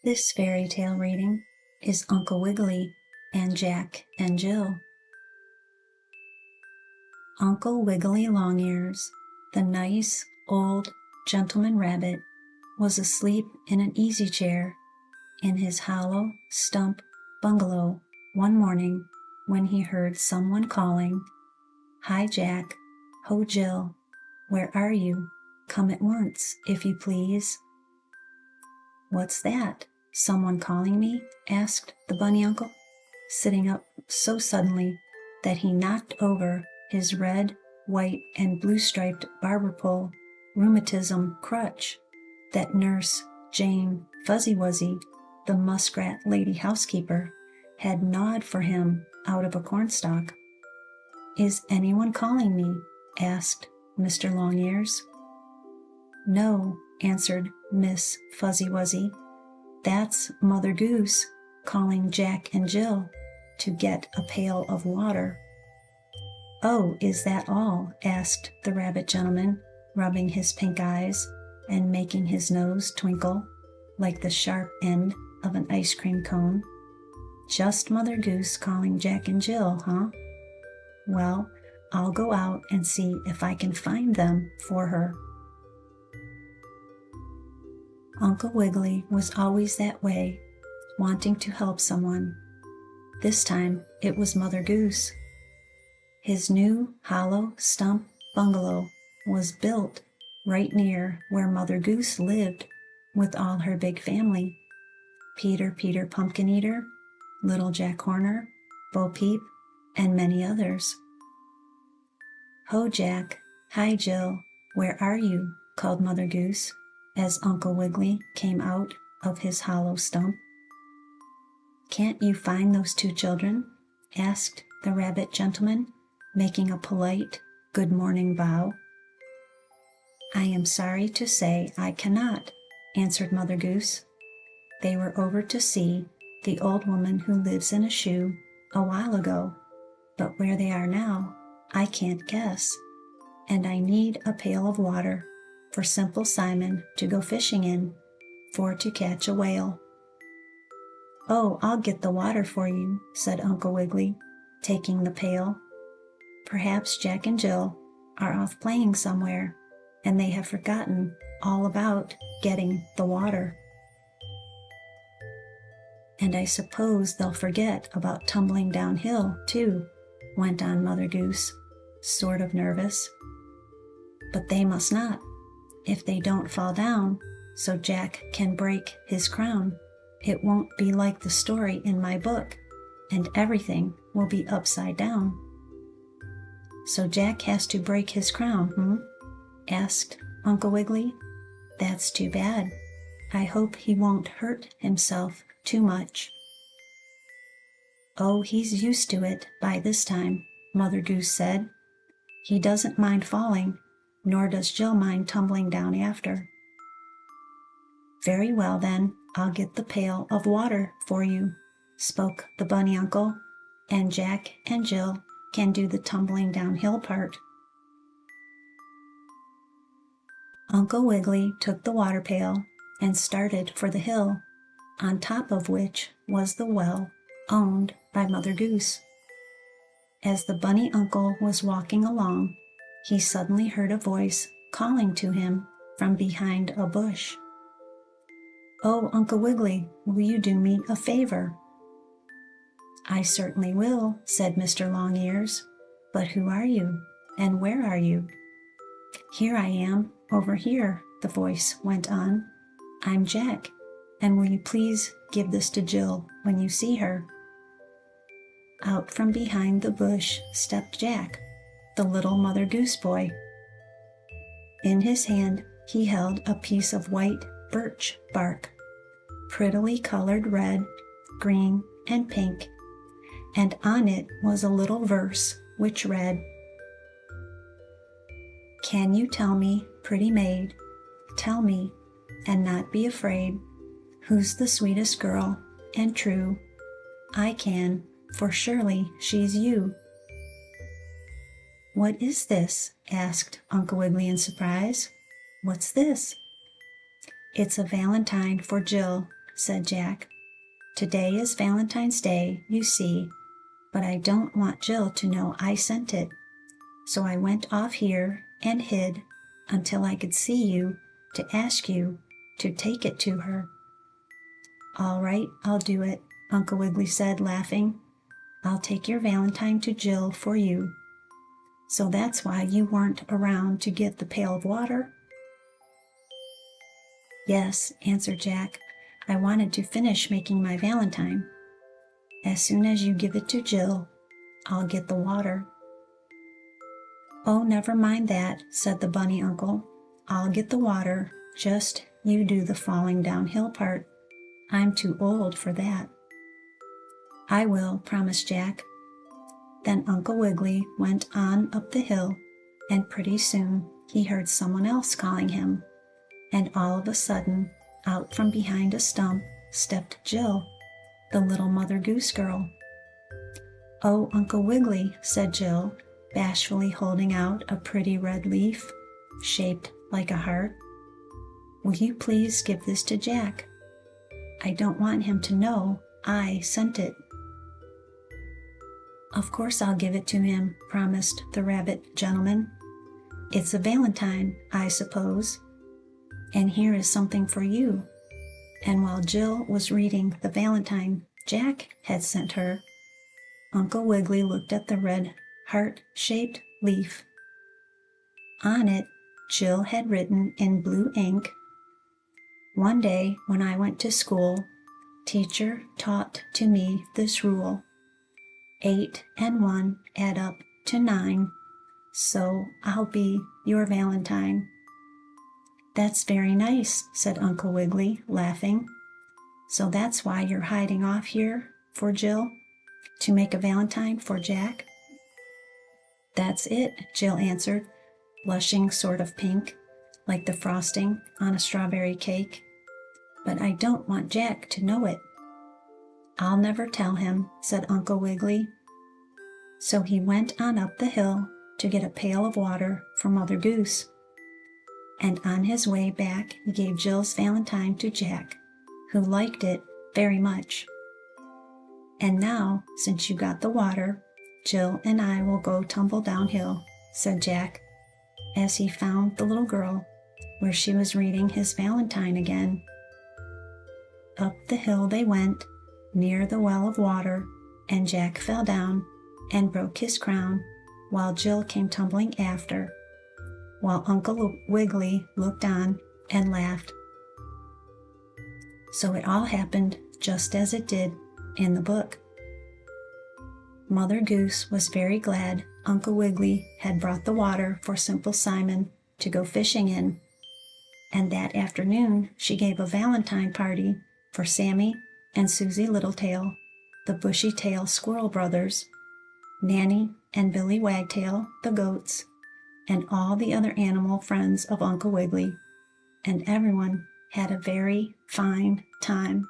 This fairy tale reading is Uncle Wiggily and Jack and Jill. Uncle Wiggily Longears, the nice, old gentleman rabbit, was asleep in an easy chair in his hollow stump bungalow one morning when he heard someone calling, "Hi, Jack. Ho, Jill. Where are you? Come at once, if you please." "What's that? Someone calling me?" asked the bunny uncle, sitting up so suddenly that he knocked over his red, white, and blue-striped barber pole rheumatism crutch that Nurse Jane Fuzzy Wuzzy, the muskrat lady housekeeper, had gnawed for him out of a cornstalk. "Is anyone calling me?" asked Mr. Longears. "No," answered Miss Fuzzy Wuzzy. "That's Mother Goose calling Jack and Jill to get a pail of water." "Oh, is that all?" asked the rabbit gentleman, rubbing his pink eyes and making his nose twinkle like the sharp end of an ice cream cone. "Just Mother Goose calling Jack and Jill, huh? Well, I'll go out and see if I can find them for her." Uncle Wiggily was always that way, wanting to help someone. This time it was Mother Goose. His new hollow stump bungalow was built right near where Mother Goose lived with all her big family: Peter Pumpkin Eater, Little Jack Horner, Bo Peep, and many others. "Ho, Jack. Hi, Jill. Where are you?" called Mother Goose as Uncle Wiggily came out of his hollow stump. "Can't you find those two children?" asked the rabbit gentleman, making a polite good morning bow. "I am sorry to say I cannot," answered Mother Goose. "They were over to see the old woman who lives in a shoe a while ago, but where they are now I can't guess, and I need a pail of water for Simple Simon to go fishing in, for to catch a whale." "Oh, I'll get the water for you," said Uncle Wiggily, taking the pail. "Perhaps Jack and Jill are off playing somewhere, and they have forgotten all about getting the water." "And I suppose they'll forget about tumbling downhill, too," went on Mother Goose, sort of nervous. "But they must not. If they don't fall down so Jack can break his crown, it won't be like the story in my book, and everything will be upside down." "So Jack has to break his crown, asked Uncle Wiggily. "That's too bad. I hope he won't hurt himself too much." "Oh, he's used to it by this time," Mother Goose said. "He doesn't mind falling, nor does Jill mind tumbling down after." "Very well, then, I'll get the pail of water for you," spoke the bunny uncle, "and Jack and Jill can do the tumbling downhill part." Uncle Wiggily took the water pail and started for the hill, on top of which was the well owned by Mother Goose. As the bunny uncle was walking along, he suddenly heard a voice calling to him from behind a bush. "Oh, Uncle Wiggily, will you do me a favor?" "I certainly will," said Mr. Longears. "But who are you, and where are you?" "Here I am, over here," the voice went on. "I'm Jack, and will you please give this to Jill when you see her?" Out from behind the bush stepped Jack, the little Mother Goose boy. In his hand he held a piece of white birch bark, prettily colored red, green, and pink, and on it was a little verse which read, "Can you tell me, pretty maid, tell me, and not be afraid, who's the sweetest girl and true? I can, for surely she's you." "What is this?" asked Uncle Wiggily in surprise. "What's this?" "It's a valentine for Jill, said Jack. "Today is Valentine's Day, you see, but I don't want Jill to know I sent it. So I went off here and hid until I could see you to ask you to take it to her." "All right, I'll do it," Uncle Wiggily said, laughing. "I'll take your Valentine to Jill for you. So that's why you weren't around to get the pail of water?" "Yes," answered Jack. "I wanted to finish making my Valentine. As soon as you give it to Jill, I'll get the water." "Oh, never mind that," said the bunny uncle. "I'll get the water, just you do the falling downhill part. I'm too old for that." "I will," promised Jack. Then Uncle Wiggily went on up the hill, and pretty soon he heard someone else calling him, and all of a sudden, out from behind a stump stepped Jill, the little Mother Goose girl. "Oh, Uncle Wiggily," said Jill, bashfully holding out a pretty red leaf, shaped like a heart. "Will you please give this to Jack? I don't want him to know I sent it." "Of course I'll give it to him," promised the rabbit gentleman. "It's a Valentine, I suppose. And here is something for you." And while Jill was reading the Valentine Jack had sent her, Uncle Wiggily looked at the red heart-shaped leaf. On it, Jill had written in blue ink, "One day when I went to school, teacher taught to me this rule. 8 and 1 add up to 9, so I'll be your Valentine." "That's very nice," said Uncle Wiggily, laughing. "So that's why you're hiding off here for Jill, to make a Valentine for Jack?" "That's it," Jill answered, blushing sort of pink, like the frosting on a strawberry cake. "But I don't want Jack to know it." "I'll never tell him," said Uncle Wiggily. So he went on up the hill to get a pail of water for Mother Goose. And on his way back he gave Jill's Valentine to Jack, who liked it very much. "And now, since you got the water, Jill and I will go tumble downhill," said Jack, as he found the little girl where she was reading his Valentine again. Up the hill they went, near the well of water, and Jack fell down and broke his crown, while Jill came tumbling after, while Uncle Wiggily looked on and laughed. So it all happened just as it did in the book. Mother Goose was very glad Uncle Wiggily had brought the water for Simple Simon to go fishing in, and that afternoon she gave a Valentine party for Sammy and Susie Littletail, the Bushy-tail Squirrel brothers, Nanny and Billy Wagtail, the goats, and all the other animal friends of Uncle Wiggily, and everyone had a very fine time.